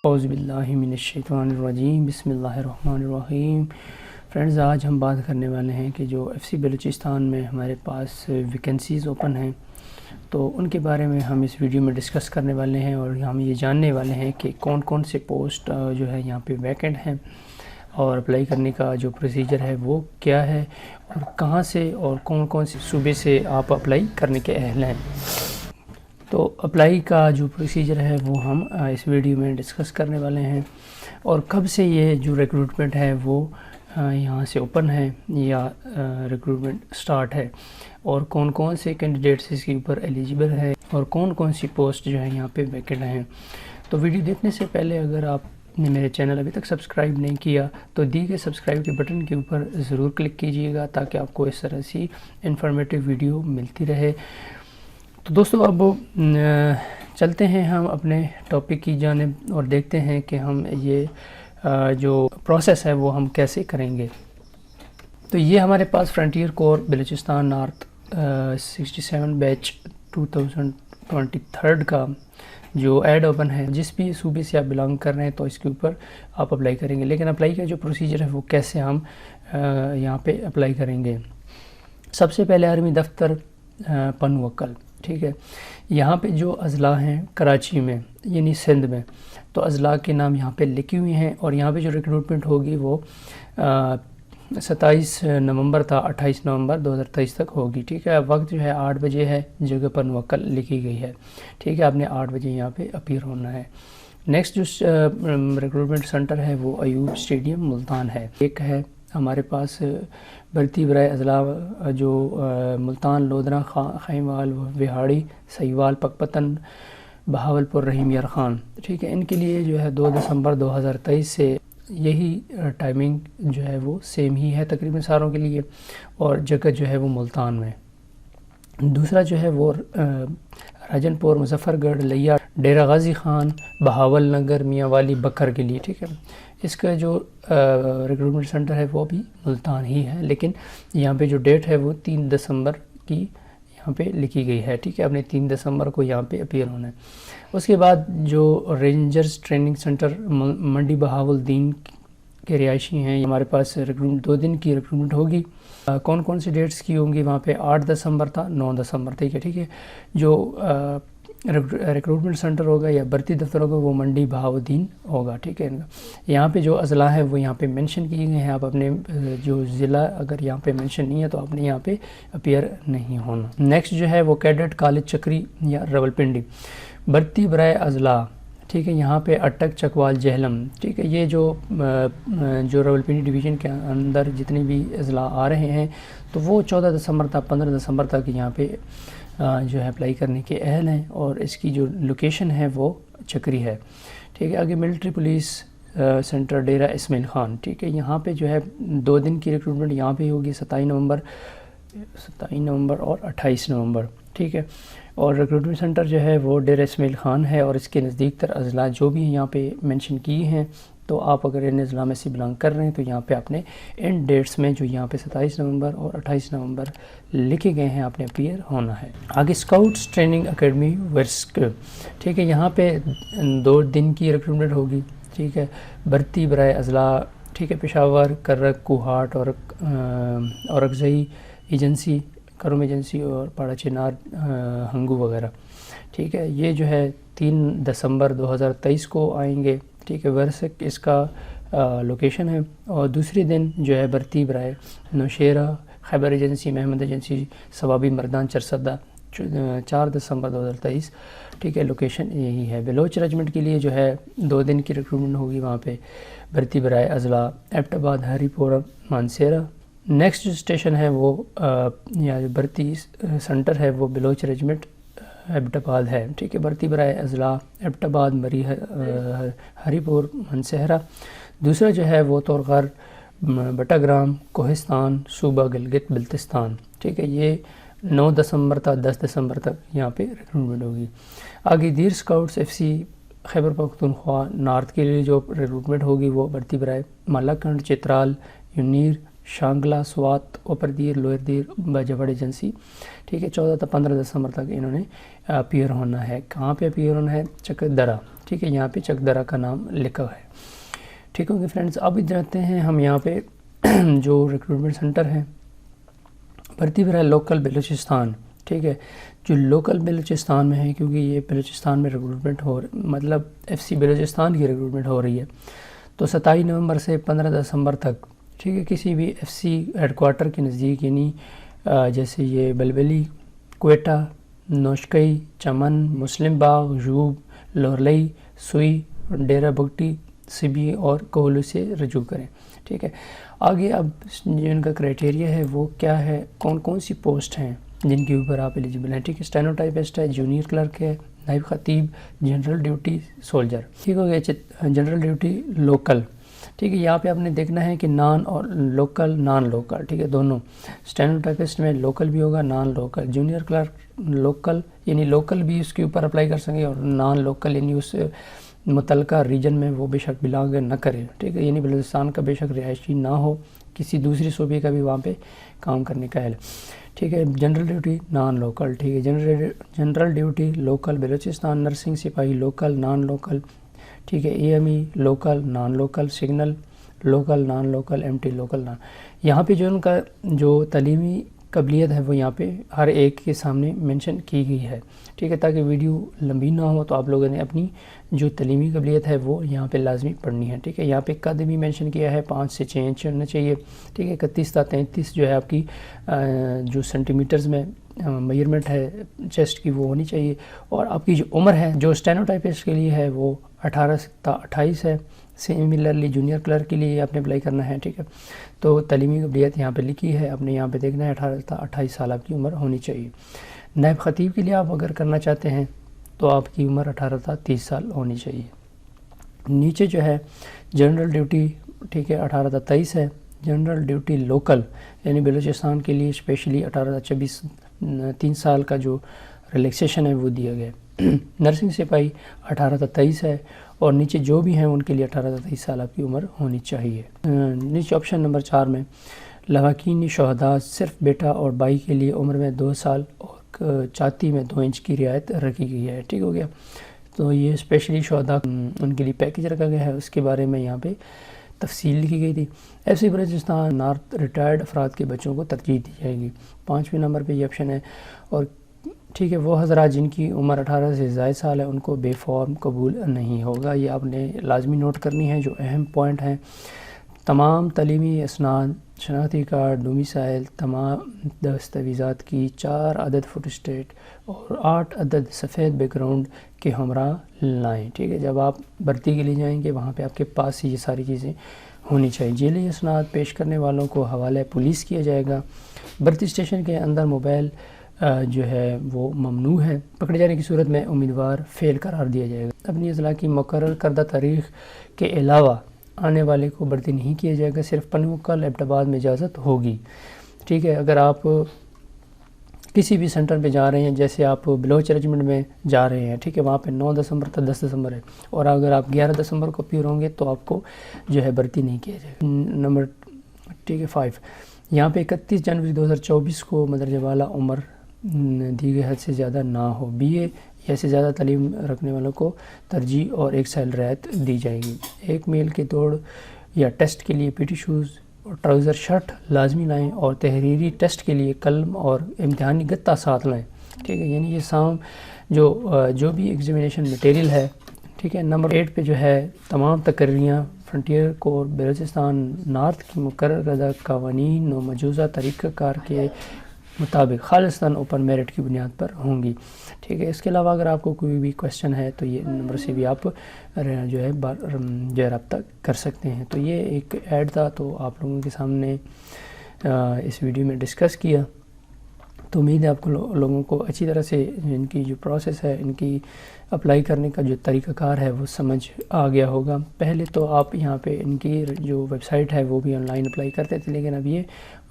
اعوذ باللہ من الشیطان الرجیم، بسم اللہ الرحمن الرحیم۔ فرینڈز، آج ہم بات کرنے والے ہیں کہ جو ایف سی بلوچستان میں ہمارے پاس ویکنسیز اوپن ہیں تو ان کے بارے میں ہم اس ویڈیو میں ڈسکس کرنے والے ہیں، اور ہم یہ جاننے والے ہیں کہ کون کون سے پوسٹ جو ہے یہاں پہ ویکنٹ ہیں، اور اپلائی کرنے کا جو پروسیجر ہے وہ کیا ہے، اور کہاں سے اور کون کون سے صوبے سے آپ اپلائی کرنے کے اہل ہیں۔ تو اپلائی کا جو پروسیجر ہے وہ ہم اس ویڈیو میں ڈسکس کرنے والے ہیں، اور کب سے یہ جو ریکروٹمنٹ ہے وہ یہاں سے اوپن ہے یا ریکروٹمنٹ سٹارٹ ہے، اور کون کون سے کینڈیڈیٹس اس کے اوپر ایلیجیبل ہے، اور کون کون سی پوسٹ جو ہے یہاں پہ ویکنٹ ہیں۔ تو ویڈیو دیکھنے سے پہلے اگر آپ نے میرے چینل ابھی تک سبسکرائب نہیں کیا تو دی گئے سبسکرائب کے بٹن کے اوپر ضرور کلک کیجیے گا، تاکہ آپ کو اس طرح سی انفارمیٹیو ویڈیو ملتی رہے۔ تو دوستو، اب چلتے ہیں ہم اپنے ٹاپک کی جانب اور دیکھتے ہیں کہ ہم یہ جو پروسیس ہے وہ ہم کیسے کریں گے۔ تو یہ ہمارے پاس فرنٹیئر کور بلوچستان نارتھ 67 بیچ 2023 کا جو ایڈ اوپن ہے، جس بھی صوبے سے آپ بلانگ کر رہے ہیں تو اس کے اوپر آپ اپلائی کریں گے۔ لیکن اپلائی کا جو پروسیجر ہے وہ کیسے ہم یہاں پہ اپلائی کریں گے۔ سب سے پہلے آرمی دفتر پنوکل، ٹھیک ہے، یہاں پہ جو اضلاع ہیں کراچی میں یعنی سندھ میں، تو اضلاع کے نام یہاں پہ لکھی ہوئی ہیں، اور یہاں پہ جو ریکروٹمنٹ ہوگی وہ 27 نومبر تھا 28 نومبر 2023 تک ہوگی، ٹھیک ہے۔ وقت جو ہے 8 بجے ہے، جگہ پنوکل لکھی گئی ہے، ٹھیک ہے۔ آپ نے 8 بجے یہاں پہ اپیئر ہونا ہے۔ نیکسٹ جو ریکروٹمنٹ سینٹر ہے وہ ایوب اسٹیڈیم ملتان ہے۔ ایک ہے ہمارے پاس بھرتی برائے اضلاع جو ملتان، لودھرا، خیموال، وہاڑی، سہیوال، پکپتن، بہاولپور، رحیم یار خان، ٹھیک ہے۔ ان کے لیے جو ہے 2 دسمبر 2023 سے یہی ٹائمنگ جو ہے وہ سیم ہی ہے تقریباً ساروں کے لیے، اور جگہ جو ہے وہ ملتان میں۔ دوسرا جو ہے وہ راجن پور، مظفر گڑھ، لیا، ڈیرہ غازی خان، بہاول نگر، میاں والی، بکر کے لیے، ٹھیک ہے۔ اس کا جو ریکروٹمنٹ سینٹر ہے وہ بھی ملتان ہی ہے، لیکن یہاں پہ جو ڈیٹ ہے وہ 3 دسمبر کی یہاں پہ لکھی گئی ہے، ٹھیک ہے۔ آپ نے 3 دسمبر کو یہاں پہ اپیئر ہونا ہے۔ اس کے بعد جو رینجرز ٹریننگ سینٹر منڈی بہاولدین کے رہائشی ہیں، ہمارے پاس ریکروٹمنٹ 2 دن کی ریکروٹمنٹ ہوگی۔ کون کون سی ڈیٹس کی ہوں گی وہاں پہ؟ 8 دسمبر تھا، 9 دسمبر تھا، ٹھیک ہے۔ جو ریکروٹمنٹ سینٹر ہوگا یا بھرتی دفتر ہوگا وہ منڈی بہاولدین ہوگا، ٹھیک ہے۔ یہاں پہ جو اضلاع ہے وہ یہاں پہ منشن کیے گئے ہیں۔ آپ اپنے جو ضلع اگر یہاں پہ منشن نہیں ہے تو آپ نے یہاں پہ اپیئر نہیں ہونا۔ نیکسٹ جو ہے وہ کیڈٹ کالج چکری یا راولپنڈی، بھرتی برائے اضلاع، ٹھیک ہے۔ یہاں پہ اٹک، چکوال، جہلم، ٹھیک ہے۔ یہ جو راولپنڈی ڈویژن کے اندر جتنے بھی اضلاع آ رہے ہیں تو وہ 14 دسمبر تک 15 دسمبر تک یہاں پہ جو ہے اپلائی کرنے کے اہل ہیں، اور اس کی جو لوکیشن ہے وہ چکری ہے، ٹھیک ہے۔ آگے military police centre Dera Ismail Khan, ٹھیک ہے۔ یہاں پہ جو ہے 2 دن کی ریکروٹمنٹ یہاں پہ ہوگی، 27 نومبر اور 28 نومبر، ٹھیک ہے۔ اور ریکروٹمنٹ سینٹر جو ہے وہ ڈیرہ اسماعیل خان ہے، اور اس کے نزدیک تر اضلاع جو بھی یہاں پہ مینشن کیے ہیں، تو آپ اگر ان اضلاع میں سے بلانگ کر رہے ہیں تو یہاں پہ آپ نے ان ڈیٹس میں جو یہاں پہ 27 نومبر اور 28 نومبر لکھے گئے ہیں آپ نے اپیئر ہونا ہے۔ آگے اسکاؤٹس ٹریننگ اکیڈمی ورسک، ٹھیک ہے۔ یہاں پہ 2 دن کی ریکروٹمنٹ ہوگی، ٹھیک ہے۔ بھرتی برائے اضلاع، ٹھیک ہے، پشاور، کرک، کوہاٹ اور اورکزئی ایجنسی، کروم ایجنسی، اور پاڑا چنار، ہنگو وغیرہ، ٹھیک ہے۔ یہ جو ہے 3 دسمبر 2023 کو آئیں گے، ٹھیک ہے۔ ورسک اس کا لوکیشن ہے۔ اور دوسری دن جو ہے بھرتی برائے نوشیرہ، خیبر ایجنسی، محمد ایجنسی، ثوابی، مردان، چرسدہ، 4 دسمبر 2023، ٹھیک ہے۔ لوکیشن یہی ہے۔ بلوچ ریجمنٹ کے لیے جو ہے 2 دن کی ریکروٹمنٹ ہوگی وہاں پہ، بھرتی برائے اضلاع ایبٹ آباد، ہری پورہ، مانسیرہ۔ نیکسٹ جو اسٹیشن ہے وہ یا جو بھرتی سینٹر ہے وہ بلوچ ریجمنٹ ایبٹ آباد ہے، ٹھیک ہے۔ بھرتی برائے اضلاع ایبٹ آباد، مری، ہری پور، منسہرہ۔ دوسرا جو ہے وہ تورغر، بٹاگرام، کوہستان، صوبہ گلگت بلتستان، ٹھیک ہے۔ یہ 9 دسمبر تا 10 دسمبر تک یہاں پہ ریکروٹمنٹ ہوگی۔ آگے دیر scouts F C Khyber Pakhtunkhwa north کے لیے جو ریکروٹمنٹ ہوگی وہ بھرتی برائے مالاکنڈ، چترال، یونیر، شانگلہ، سوات، اوپر دیر، لوئر دیر، باجوڑ ایجنسی، ٹھیک ہے۔ 14 تا 15 دسمبر تک انہوں نے اپیئر ہونا ہے۔ کہاں پہ اپیئر ہونا ہے؟ چکدرہ، ٹھیک ہے، یہاں پہ چکدرہ کا نام لکھا ہے، ٹھیک ہے فرینڈز۔ اب جاتے ہیں ہم یہاں پہ جو ریکروٹمنٹ سینٹر ہے، بھرتی پر ہے لوکل بلوچستان، ٹھیک ہے، جو لوکل بلوچستان میں ہے، کیونکہ یہ بلوچستان میں ریکروٹمنٹ مطلب ایف سی بلوچستان کی ریکروٹمنٹ ہو رہی ہے، تو 27 نومبر سے 15 دسمبر تک، ٹھیک ہے، کسی بھی ایف سی ہیڈ کوارٹر کے نزدیک، یعنی جیسے یہ بلبلی، کوئٹہ، نوشکئی، چمن، مسلم باغ، جوب، لورلئی، سوئی، ڈیرہ بگٹی، سبی اور کوہلو سے رجوع کریں، ٹھیک ہے۔ آگے اب جو ان کا کرائٹیریا ہے وہ کیا ہے، کون کون سی پوسٹ ہیں جن کے اوپر آپ ایلیجیبل ہیں، ٹھیک ہے۔ اسٹینوٹائپسٹ ہے، جونیئر کلرک ہے، نائب خطیب، جنرل ڈیوٹی سولجر، ٹھیک ہو گیا۔ جنرل ڈیوٹی لوکل، ٹھیک ہے، یہاں پہ آپ نے دیکھنا ہے کہ نان اور لوکل، نان لوکل، ٹھیک ہے، دونوں۔ اسٹینوٹائپسٹ میں لوکل بھی ہوگا، naan local. Junior clerk local, یعنی لوکل بھی اس کے اوپر اپلائی کر سکیں، اور نان لوکل یعنی اس متعلقہ ریجن میں وہ بے شک بلانگ نہ کرے، ٹھیک ہے، یعنی بلوچستان کا بے شک رہائشی نہ ہو، کسی دوسری صوبے کا بھی وہاں پہ کام کرنے کا ہے، ٹھیک ہے۔ جنرل ڈیوٹی نان لوکل، ٹھیک ہے، general duty local Balochistan, nursing سپاہی لوکل، نان لوکل، ٹھیک ہے، A M E local, non local, signal local, non local, M T local, non. یہاں پہ جو ان کا جو تعلیمی قابلیت ہے وہ یہاں پہ ہر ایک کے سامنے منشن کی گئی ہے، ٹھیک ہے، تاکہ ویڈیو لمبی نہ ہو، تو آپ لوگوں نے اپنی جو تعلیمی قابلیت ہے وہ یہاں پہ لازمی پڑھنی ہے، ٹھیک ہے۔ یہاں پہ قد بھی مینشن کیا ہے، 5 سے 6 انچ ہونا چاہیے، ٹھیک ہے۔ 31 تا 33 جو ہے آپ کی جو سینٹی میٹرز میں میئرمنٹ ہے چیسٹ کی وہ ہونی چاہیے، اور آپ کی جو عمر ہے جو اسٹینوٹائپسٹ کے لیے ہے وہ 18 تا 28 ہے۔ سیملرلی جونیئر کلرک کے لیے آپ نے اپلائی کرنا ہے، ٹھیک ہے۔ تو تعلیمی قابلیت یہاں پہ لکھی ہے، آپ نے یہاں پہ دیکھنا ہے 18 تا 28 سال آپ کی عمر ہونی چاہیے۔ نائب خطیب کے لیے آپ اگر کرنا چاہتے ہیں تو آپ کی عمر 18 تا 30 سال ہونی چاہیے۔ نیچے جو ہے جنرل ڈیوٹی، ٹھیک ہے، 18 تا 23 ہے۔ جنرل ڈیوٹی لوکل یعنی بلوچستان کے لیے اسپیشلی 18 تا 26 3 سال کا جو ریلیکسیشن ہے وہ دیا گیا ہے۔ نرسنگ سپاہی 18 تا 23 ہے، اور نیچے جو بھی ہیں ان کے لیے 18 تا 23 سال آپ کی عمر ہونی چاہیے۔ نیچے آپشن نمبر 4 میں لواحقین شہداء صرف بیٹا اور بھائی کے لیے عمر میں 2 سال اور چھاتی میں 2 انچ کی رعایت رکھی گئی ہے، ٹھیک ہو گیا۔ تو یہ اسپیشلی شہداء ان کے لیے پیکج رکھا گیا ہے، اس کے بارے میں یہاں پہ تفصیل لکھی گئی تھی۔ F C Balochistan north retired افراد کے بچوں کو ترجیح دی جائے گی، 5ویں نمبر پہ یہ آپشن ہے۔ اور ٹھیک ہے، وہ حضرات جن کی عمر 18 سے زائد سال ہے ان کو بے فارم قبول نہیں ہوگا، یہ آپ نے لازمی نوٹ کرنی ہے۔ جو اہم پوائنٹ ہیں، تمام تعلیمی اسناد، شناختی کارڈ، ڈومیسائل، تمام دستاویزات کی 4 عدد فوٹو اسٹیٹ اور 8 عدد سفید بیک گراؤنڈ کے ہمراہ لائیں، ٹھیک ہے۔ جب آپ بھرتی کے لیے جائیں گے وہاں پہ آپ کے پاس یہ ساری چیزیں ہونی چاہیے۔ ذیلی اسناد پیش کرنے والوں کو حوالہ پولیس کیا جائے گا۔ بھرتی اسٹیشن کے اندر موبائل جو ہے وہ ممنوع ہے، پکڑے جانے کی صورت میں امیدوار فیل قرار دیا جائے گا۔ اپنی اضلاع کی مقرر کردہ تاریخ کے علاوہ آنے والے کو بھرتی نہیں کیا جائے گا، صرف پنوکل ایبٹ میں اجازت ہوگی، ٹھیک ہے۔ اگر آپ کسی بھی سینٹر پہ جا رہے ہیں، جیسے آپ بلوچ ریجمنٹ میں جا رہے ہیں، ٹھیک ہے، وہاں پہ 9 دسمبر تک 10 دسمبر ہے، اور اگر آپ 11 دسمبر کو اپیئر ہوں گے تو آپ کو جو ہے بھرتی نہیں کیا جائے گا۔ نمبر ٹھیک ہے 5، یہاں پہ 31 جنوری 2024 کو مدرجہ بالا عمر دی گئی حد سے زیادہ نہ ہو، بی اے یا سے زیادہ تعلیم رکھنے والوں کو ترجیح اور 1 سال رعایت دی جائے گی۔ 1 میل کے دوڑ یا ٹیسٹ کے لیے پی ٹی شوز اور ٹراؤزر شرٹ لازمی لائیں، اور تحریری ٹیسٹ کے لیے قلم اور امتحانی گتا ساتھ لائیں، ٹھیک ہے، یعنی یہ جو بھی ایگزامینیشن مٹیریل ہے، ٹھیک ہے۔ نمبر 8 پہ جو ہے تمام تقرریاں فرنٹیئر کور بلوچستان نارتھ کی مقرر کردہ قوانین و مجوزہ طریقہ کار کے مطابق خالصتاً اوپن میرٹ کی بنیاد پر ہوں گی، ٹھیک ہے۔ اس کے علاوہ اگر آپ کو کوئی بھی کویسچن ہے تو یہ نمبر سے بھی آپ جو ہے رابطہ کر سکتے ہیں۔ تو یہ ایک ایڈ تھا، تو آپ لوگوں کے سامنے اس ویڈیو میں ڈسکس کیا، تو امید ہے آپ کو لوگوں کو اچھی طرح سے ان کی جو پروسیس ہے، ان کی اپلائی کرنے کا جو طریقہ کار ہے وہ سمجھ آ گیا ہوگا۔ پہلے تو آپ یہاں پہ ان کی جو ویب سائٹ ہے وہ بھی آن لائن اپلائی کرتے تھے، لیکن اب یہ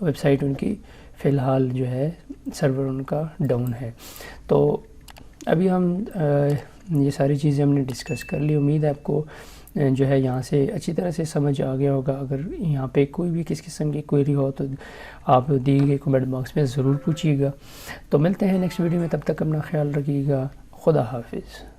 ویب سائٹ ان کی فی الحال جو ہے سرور ان کا ڈاؤن ہے۔ تو ابھی ہم یہ ساری چیزیں ہم نے ڈسکس کر لی، امید ہے آپ کو جو ہے یہاں سے اچھی طرح سے سمجھ آ گیا ہوگا۔ اگر یہاں پہ کوئی بھی کس قسم کی کوئری ہو تو آپ دی گئی کمنٹ باکس میں ضرور پوچھیے گا۔ تو ملتے ہیں نیکسٹ ویڈیو میں، تب تک اپنا خیال رکھیے گا۔ خدا حافظ۔